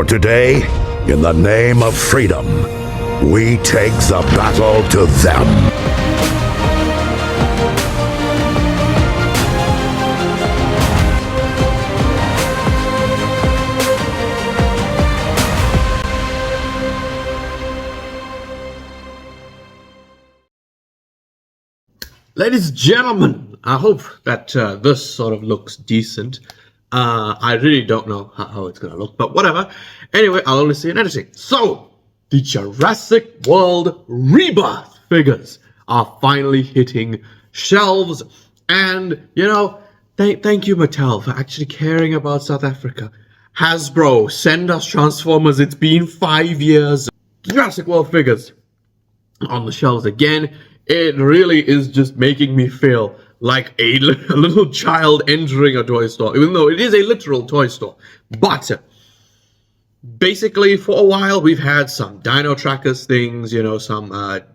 For today, in the name of freedom, we take the battle to them. Ladies and gentlemen, I hope that this sort of looks decent. I really don't know how it's going to look, but whatever. Anyway, I'll only see in editing. So, the Jurassic World Rebirth figures are finally hitting shelves. And, you know, thank you, Mattel, for actually caring about South Africa. Hasbro, send us Transformers. It's been 5 years. Jurassic World figures on the shelves again. It really is just making me feel like a little child entering a toy store, even though it is a literal toy store. But basically, for a while, we've had some Dino Trackers things, you know, some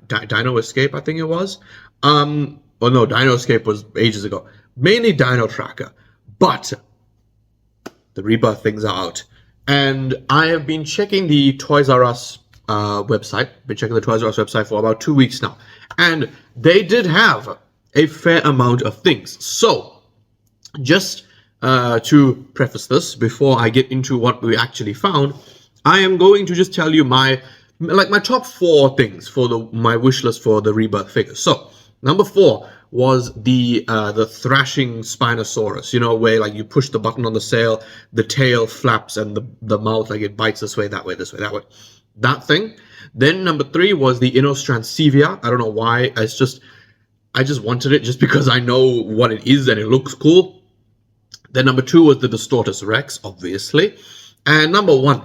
Dino Escape, I think it was. Oh no, Dino Escape was ages ago. Mainly Dino Tracker. But the Rebirth things are out. And I have been checking the Toys R Us website. Been checking the Toys R Us website for about 2 weeks now. And they did have a fair amount of things. So, just to preface this, before I get into what we actually found, I am going to just tell you my top 4 things for my wish list for the Rebirth figures. So, number 4 was the thrashing Spinosaurus, you know, where like you push the button on the sail, the tail flaps, and the mouth, like it bites this way, that way, this way, that way. That thing. Then number 3 was the Inostrancevia. I don't know why. I just wanted it just because I know what it is and it looks cool. Then number 2 was the Distortus Rex, obviously. And number 1,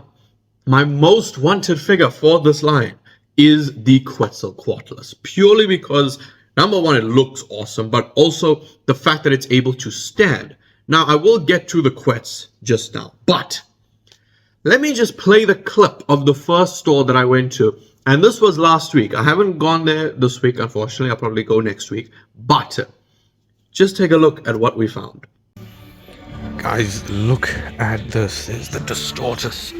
my most wanted figure for this line is the Quetzalcoatlus. Purely because, number 1, it looks awesome, but also the fact that it's able to stand. Now, I will get to the Quetz just now, but let me just play the clip of the first store that I went to. And this was last week. I haven't gone there this week, unfortunately. I'll probably go next week. But just take a look at what we found. Guys, look at this. There's the Distortus,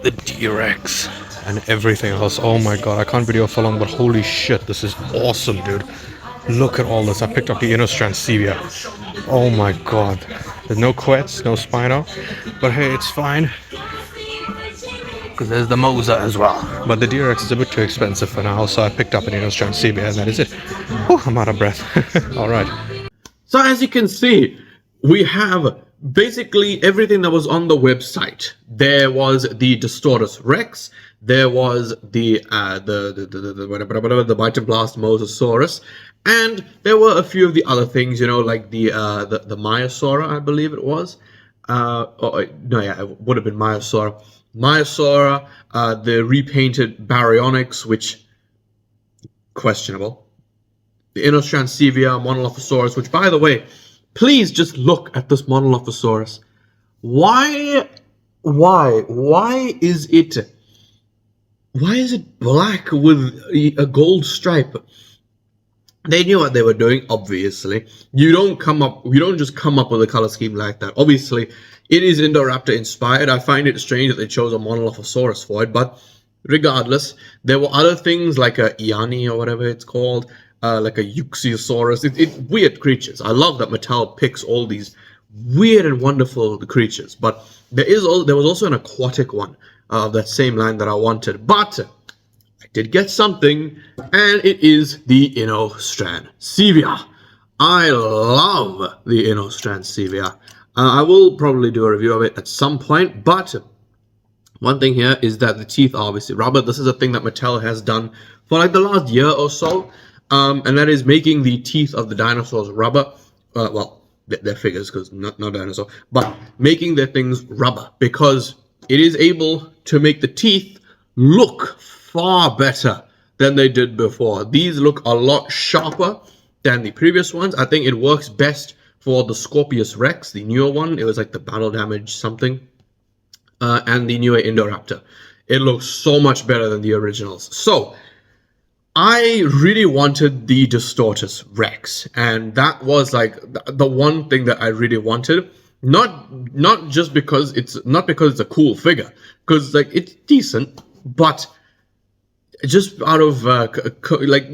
the D-Rex, and everything else. Oh my god, I can't video for long, but holy shit, this is awesome, dude. Look at all this. I picked up the Inostrancevia. Oh my god. There's no Quetz, no Spino. But hey, it's fine, because there's the Mosa as well. But the D-Rex is a bit too expensive for now, so I picked up an Inostrancevia, and that is it. Whew, I'm out of breath. Alright. So as you can see, we have basically everything that was on the website. There was the Distortus Rex. There was the Bite and Blast Mosasaurus. And there were a few of the other things, you know, like the Maiasaura, I believe it was. It would have been Maiasaura. Maiasaura, the repainted Baryonyx, which, questionable. The Inostrancevia, Monolophosaurus, which, by the way, please just look at this Monolophosaurus. Why is it black with a gold stripe? They knew what they were doing, obviously. You don't just come up with a color scheme like that. Obviously, it is Indoraptor inspired. I find it strange that they chose a Monolophosaurus for it, but regardless, there were other things like a Iani or whatever it's called, like a Euxiosaurus. Weird creatures. I love that Mattel picks all these weird and wonderful creatures, but there was also an aquatic one of that same line that I wanted, but I did get something, and it is the Inostrancevia. I love the Inostrancevia. I will probably do a review of it at some point, but one thing here is that the teeth are obviously rubber. This is a thing that Mattel has done for like the last year or so, and that is making the teeth of the dinosaurs rubber. Well, their figures, because not dinosaur, but making their things rubber, because it is able to make the teeth look far better than they did before. These look a lot sharper than the previous ones. I think it works best for the Scorpius Rex, the newer one. It was like the battle damage something. And the newer Indoraptor. It looks so much better than the originals. So, I really wanted the Distortus Rex. And that was like the one thing that I really wanted. Not just because it's a cool figure, because like it's decent, but just out of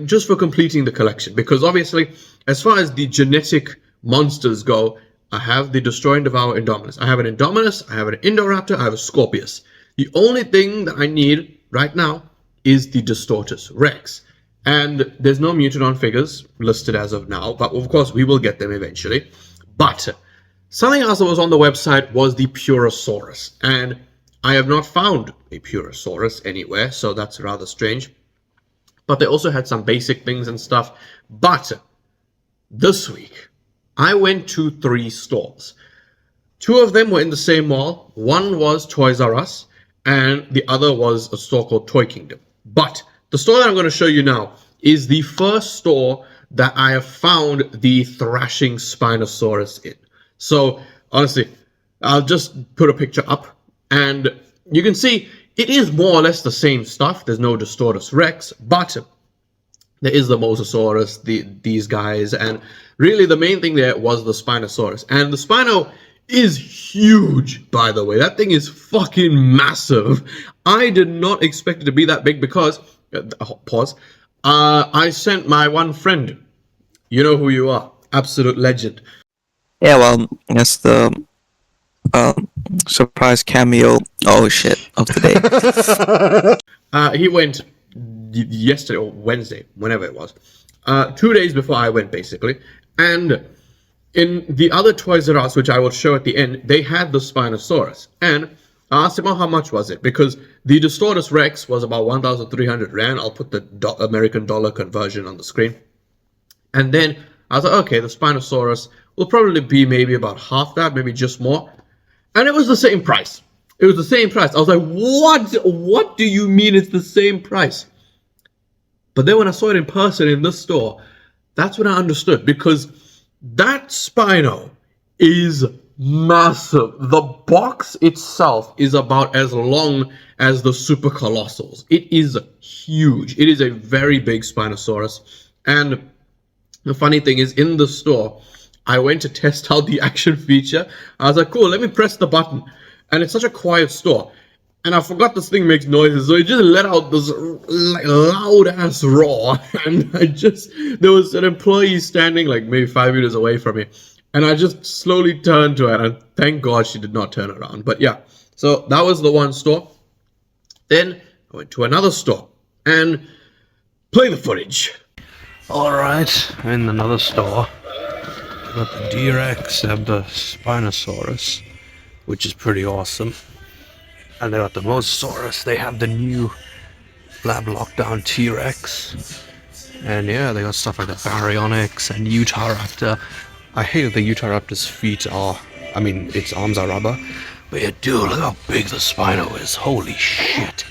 just for completing the collection. Because obviously, as far as the genetic monsters go, I have the Destroy and Devour Indominus. I have an Indominus, I have an Indoraptor, I have a Scorpius. The only thing that I need right now is the Distortus Rex. And there's no Mutadon figures listed as of now, but of course we will get them eventually. But something else that was on the website was the Purosaurus, and I have not found a Purosaurus anywhere, so that's rather strange. But they also had some basic things and stuff. But this week, I went to 3 stores. 2 of them were in the same mall. One was Toys R Us, and the other was a store called Toy Kingdom. But the store that I'm going to show you now is the first store that I have found the Thrashing Spinosaurus in. So, honestly, I'll just put a picture up, and you can see it is more or less the same stuff. There's no Distortus Rex, but there is the Mosasaurus, these guys, and really the main thing there was the Spinosaurus. And the Spino is huge, by the way. That thing is fucking massive. I did not expect it to be that big because, pause, I sent my one friend, you know who you are, absolute legend. Yeah, well, that's the surprise cameo, oh shit, of the day. He went yesterday or Wednesday, whenever it was, 2 days before I went, basically. And in the other Toys R Us, which I will show at the end, they had the Spinosaurus. And I asked him, oh, how much was it? Because the Distortus Rex was about 1,300 Rand. I'll put the American dollar conversion on the screen. And then I was like, okay, the Spinosaurus will probably be maybe about half that, maybe just more. And it was the same price. It was the same price. I was like, what? What do you mean it's the same price? But then when I saw it in person in this store, that's when I understood. Because that Spino is massive. The box itself is about as long as the Super Colossals. It is huge. It is a very big Spinosaurus. And the funny thing is, in the store, I went to test out the action feature. I was like, cool, let me press the button. And it's such a quiet store. And I forgot this thing makes noises, so it just let out this like loud-ass roar. And there was an employee standing like maybe 5 meters away from me. And I just slowly turned to her, and thank God she did not turn around. But yeah, so that was the one store. Then I went to another store and play the footage. Alright, in another store. Got the D-Rex, they have the Spinosaurus, which is pretty awesome. And they got the Mosasaurus, they have the new Lab Lockdown T-Rex. And yeah, they got stuff like the Baryonyx and Utahraptor. I hate that the Utahraptor's feet are, I mean, its arms are rubber. But yeah, dude, look how big the Spino is, holy shit.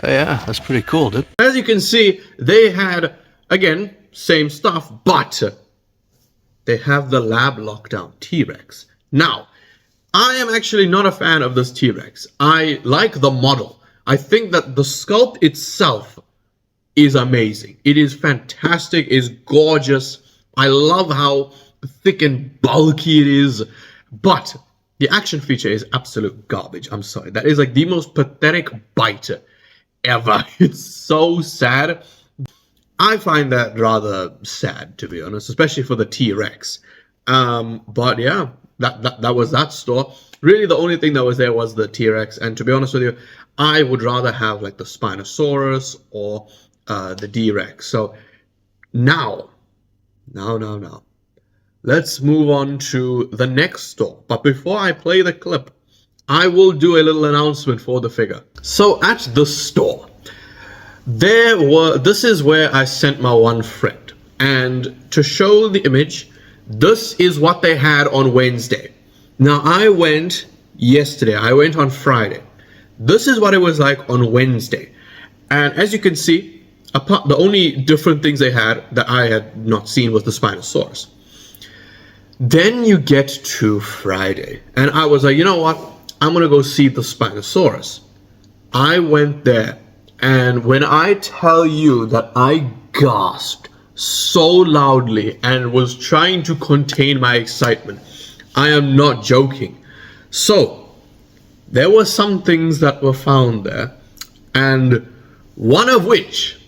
Yeah, that's pretty cool, dude. As you can see, they had, again, same stuff, but they have the Lab Lockdown T-Rex. Now, I am actually not a fan of this T-Rex. I like the model. I think that the sculpt itself is amazing. It is fantastic, it is gorgeous. I love how thick and bulky it is. But the action feature is absolute garbage. I'm sorry. That is like the most pathetic bite ever. It's so sad. I find that rather sad, to be honest, especially for the T-Rex. But yeah, that was that store. Really, the only thing that was there was the T-Rex. And to be honest with you, I would rather have like the Spinosaurus or the D-Rex. So now, let's move on to the next store. But before I play the clip, I will do a little announcement for the figure. So at the store, this is where I sent my one friend. And to show the image, this is what they had on Wednesday. Now I went yesterday, I went on Friday. This is what it was like on Wednesday. And as you can see, the only different things they had that I had not seen was the Spinosaurus. Then you get to Friday, and I was like, you know what? I'm gonna go see the Spinosaurus. I went there, and when I tell you that I gasped so loudly and was trying to contain my excitement, I am not joking. So, there were some things that were found there, and one of which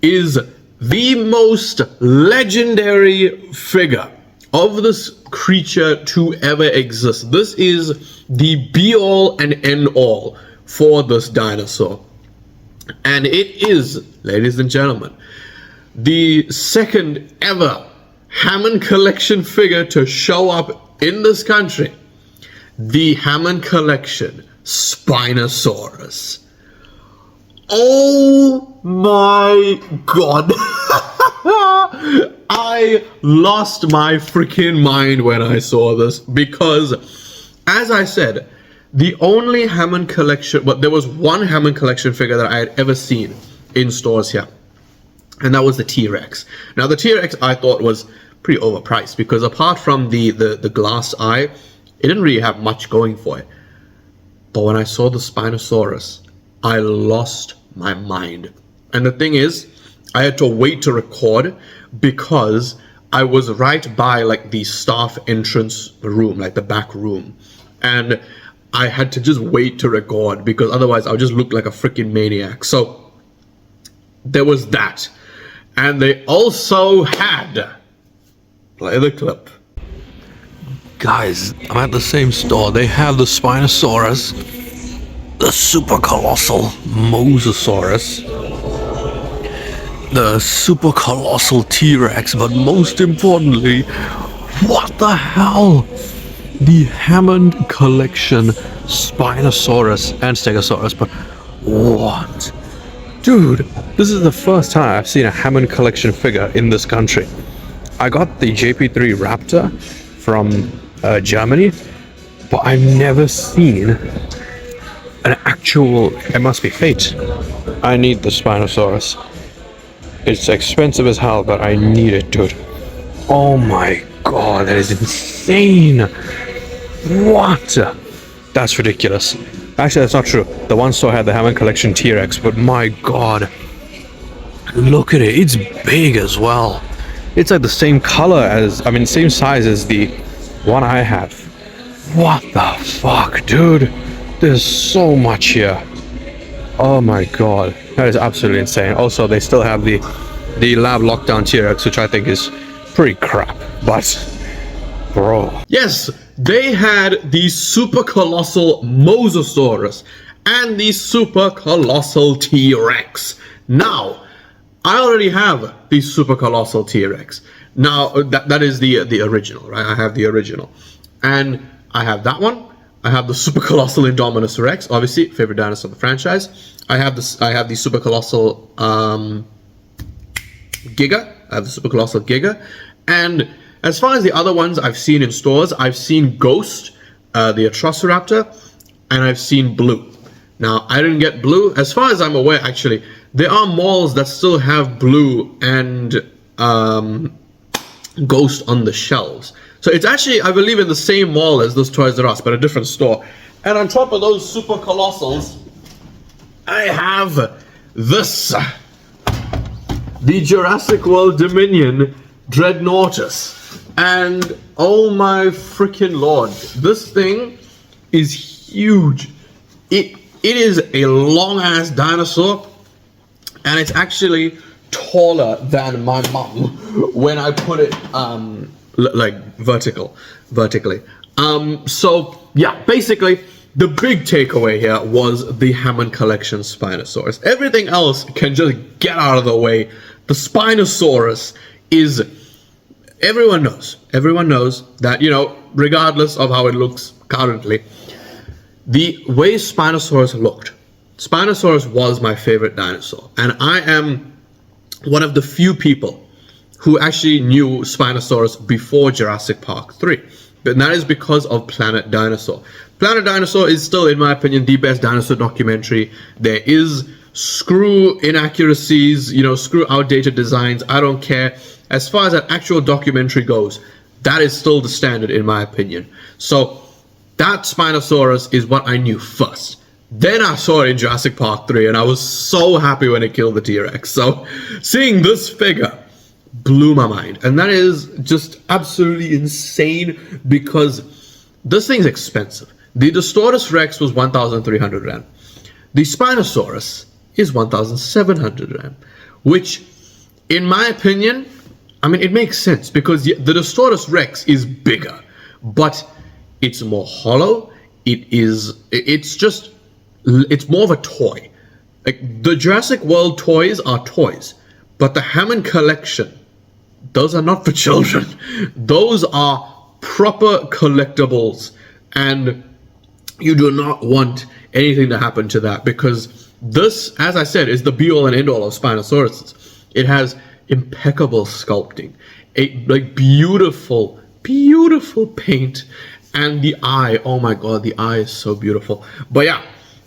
is the most legendary figure of this creature to ever exist. This is the be-all and end-all for this dinosaur. And it is, ladies and gentlemen, the second ever Hammond Collection figure to show up in this country. The Hammond Collection Spinosaurus. Oh my god. I lost my freaking mind when I saw this because, as I said, the only Hammond Collection, but there was one Hammond Collection figure that I had ever seen in stores here, and that was the T-Rex. Now the T-Rex I thought was pretty overpriced because apart from the glass eye, it didn't really have much going for it. But when I saw the Spinosaurus, I lost my mind. And the thing is, I had to wait to record because I was right by like the staff entrance room, like the back room. And I had to just wait to record because otherwise I would just look like a freaking maniac. So there was that. And they also had, play the clip. Guys, I'm at the same store. They have the Spinosaurus, the super colossal Mosasaurus, the super colossal T-Rex, but most importantly, what the hell? The Hammond Collection Spinosaurus and Stegosaurus, but what? Dude, this is the first time I've seen a Hammond Collection figure in this country. I got the JP3 Raptor from Germany, but I've never seen an actual, it must be fate. I need the Spinosaurus. It's expensive as hell, but I need it, dude. Oh my god, that is insane. What? That's ridiculous. Actually, that's not true. The one store had the Hammond Collection T-Rex, but my god. Look at it. It's big as well. It's like the same color as, I mean, same size as the one I have. What the fuck, dude? There's so much here. Oh my god. That is absolutely insane. Also, they still have the lab lockdown T-Rex, which I think is pretty crap. But, bro. Yes, they had the super colossal Mosasaurus and the super colossal T-Rex. Now, I already have the super colossal T-Rex. Now, that is the original, right? I have the original. And I have that one. I have the super colossal Indominus Rex, obviously, favorite dinosaur of the franchise. I have the super colossal Giga. I have the super colossal Giga. And as far as the other ones I've seen in stores, I've seen Ghost, the Atrociraptor, and I've seen Blue. Now, I didn't get Blue. As far as I'm aware, actually, there are malls that still have Blue and Ghost on the shelves. So it's actually, I believe, in the same mall as those Toys R Us, but a different store. And on top of those super colossals, I have this. The Jurassic World Dominion Dreadnoughtus. And oh my freaking lord, this thing is huge. It is a long ass dinosaur, and it's actually taller than my mum when I put it like vertically. So yeah, basically the big takeaway here was the Hammond Collection Spinosaurus. Everything else can just get out of the way. The Spinosaurus is, everyone knows that, you know, regardless of how it looks currently, the way Spinosaurus looked, Spinosaurus was my favorite dinosaur, and I am one of the few people who actually knew Spinosaurus before Jurassic Park 3. But that is because of Planet Dinosaur. Planet Dinosaur is still, in my opinion, the best dinosaur documentary. There is screw inaccuracies, you know, screw outdated designs, I don't care. As far as an actual documentary goes, that is still the standard, in my opinion. So that Spinosaurus is what I knew first. Then I saw it in Jurassic Park 3, and I was so happy when it killed the T-Rex. So seeing this figure blew my mind. And that is just absolutely insane, because this thing's expensive. The Distortus Rex was 1,300 Rand. The Spinosaurus is 1,700 Rand, which, in my opinion, I mean, it makes sense because the Distortus Rex is bigger, but it's more hollow. It's more of a toy. Like, the Jurassic World toys are toys, but the Hammond collection, those are not for children. Those are proper collectibles, and you do not want anything to happen to that, because this, as I said, is the be-all and end-all of Spinosauruses. It has impeccable sculpting, beautiful paint, and the eye, oh my god, the eye is so beautiful. But yeah,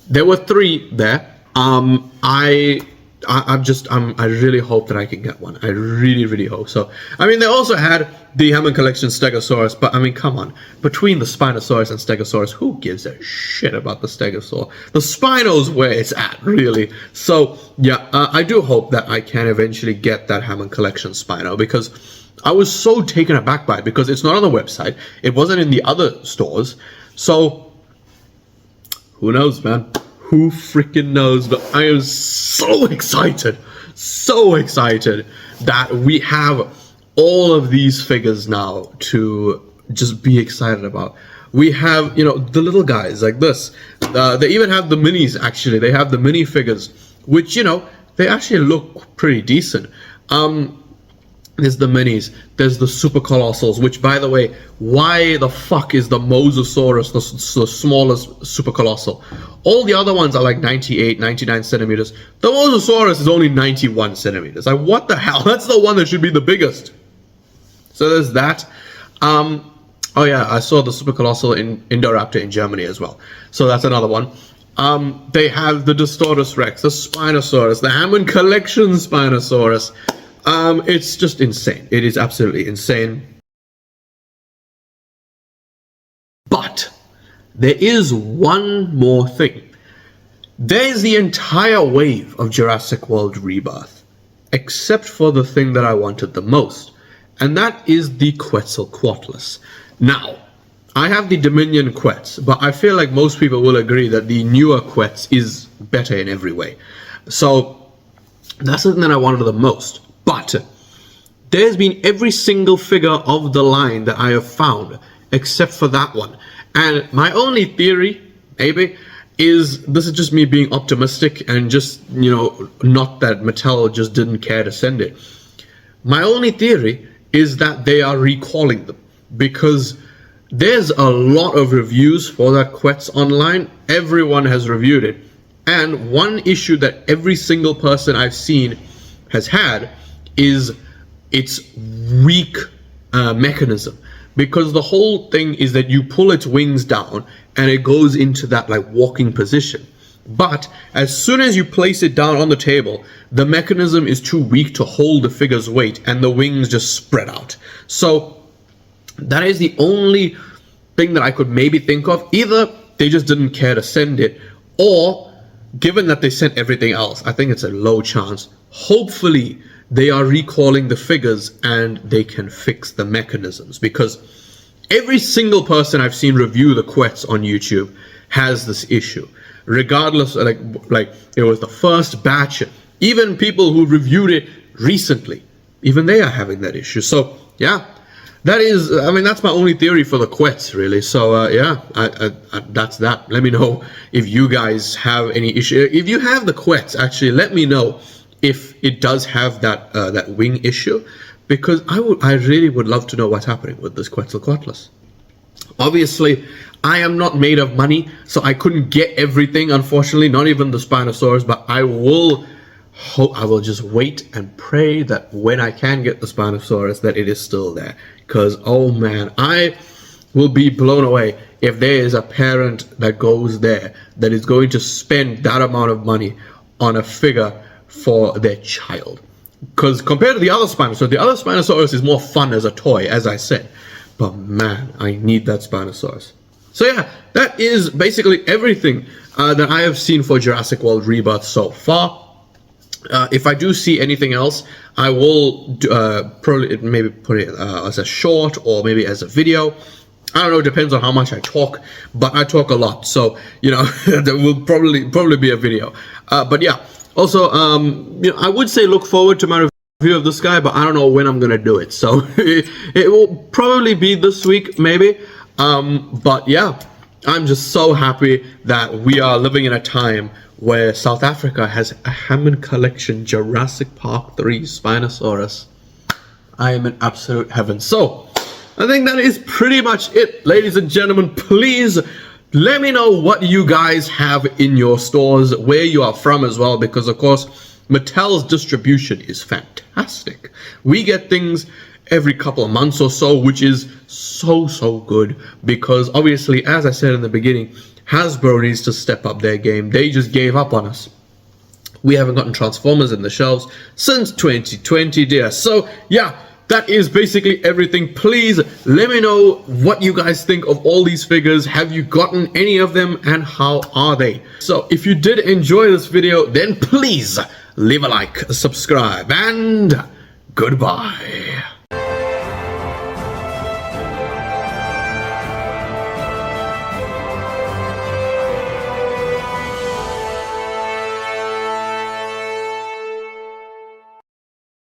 there were 3 there. I really hope that I can get one. I really hope so. I mean, they also had the Hammond Collection Stegosaurus, but I mean, come on. Between the Spinosaurus and Stegosaurus, who gives a shit about the Stegosaur? The Spino's where it's at, really. So, yeah, I do hope that I can eventually get that Hammond Collection Spino, because I was so taken aback by it, because it's not on the website. It wasn't in the other stores. So, who knows, man? Who freaking knows? But I am so excited that we have all of these figures now to just be excited about. We have, you know, the little guys like this. They even have the minis, actually. They have the mini figures, which, you know, they actually look pretty decent. There's the minis, there's the super colossals, which, by the way, why the fuck is the Mosasaurus the smallest super colossal? All the other ones are like 98, 99 centimeters. The Mosasaurus is only 91 centimeters. Like, what the hell? That's the one that should be the biggest. So there's that. Oh yeah, I saw the super colossal in Indoraptor in Germany as well. So that's another one. They have the Distortus Rex, the Spinosaurus, the Hammond Collection Spinosaurus. It's just insane. It is absolutely insane. But there is one more thing. There's the entire wave of Jurassic World Rebirth, except for the thing that I wanted the most, and that is the Quetzalcoatlus. Now, I have the Dominion Quetz, but I feel like most people will agree that the newer Quetz is better in every way. So that's the thing that I wanted the most. But there's been every single figure of the line that I have found, except for that one. And my only theory, maybe, is this is just me being optimistic and just, you know, not that Mattel just didn't care to send it. My only theory is that they are recalling them, because there's a lot of reviews for that Quetz online. Everyone has reviewed it. And one issue that every single person I've seen has had is its weak mechanism, because the whole thing is that you pull its wings down and it goes into that like walking position, but as soon as you place it down on the table, the mechanism is too weak to hold the figure's weight and the wings just spread out. So that is the only thing that I could maybe think of. Either they just didn't care to send it, or given that they sent everything else, I think it's a low chance. Hopefully they are recalling the figures and they can fix the mechanisms, because every single person I've seen review the Quetz on YouTube has this issue. Regardless, like it was the first batch, even people who reviewed it recently, even they are having that issue. So yeah, that is, I mean, that's my only theory for the Quetz, really. So yeah, that's that. Let me know if you guys have any issue. If you have the Quetz, actually, let me know if it does have that that wing issue, because I really would love to know what's happening with this Quetzalcoatlus. Obviously, I am not made of money, so I couldn't get everything, unfortunately, not even the Spinosaurus, but I will just wait and pray that when I can get the Spinosaurus, that it is still there. Because, oh man, I will be blown away if there is a parent that goes there that is going to spend that amount of money on a figure for their child. Because compared to the other Spinosaurus is more fun as a toy, as I said. But man, I need that Spinosaurus. So yeah, that is basically everything that I have seen for Jurassic World Rebirth so far. If I do see anything else, I will probably maybe put it as a short or maybe as a video. I don't know, it depends on how much I talk, but I talk a lot, so you know there will probably be a video. But yeah, also you know, I would say look forward to my review of this guy, but I don't know when I'm gonna do it, so it will probably be this week maybe. But yeah, I'm just so happy that we are living in a time where South Africa has a Hammond Collection Jurassic Park 3 Spinosaurus. I am in absolute heaven. So I think that is pretty much it, ladies and gentlemen. Please let me know what you guys have in your stores, where you are from as well, because of course Mattel's distribution is fantastic. We get things every couple of months or so, which is so good, because obviously, as I said in the beginning, Hasbro needs to step up their game. They just gave up on us. We haven't gotten Transformers in the shelves since 2020, dear. So yeah, that is basically everything. Please let me know what you guys think of all these figures. Have you gotten any of them, and how are they? So if you did enjoy this video, then please leave a like, subscribe, and goodbye.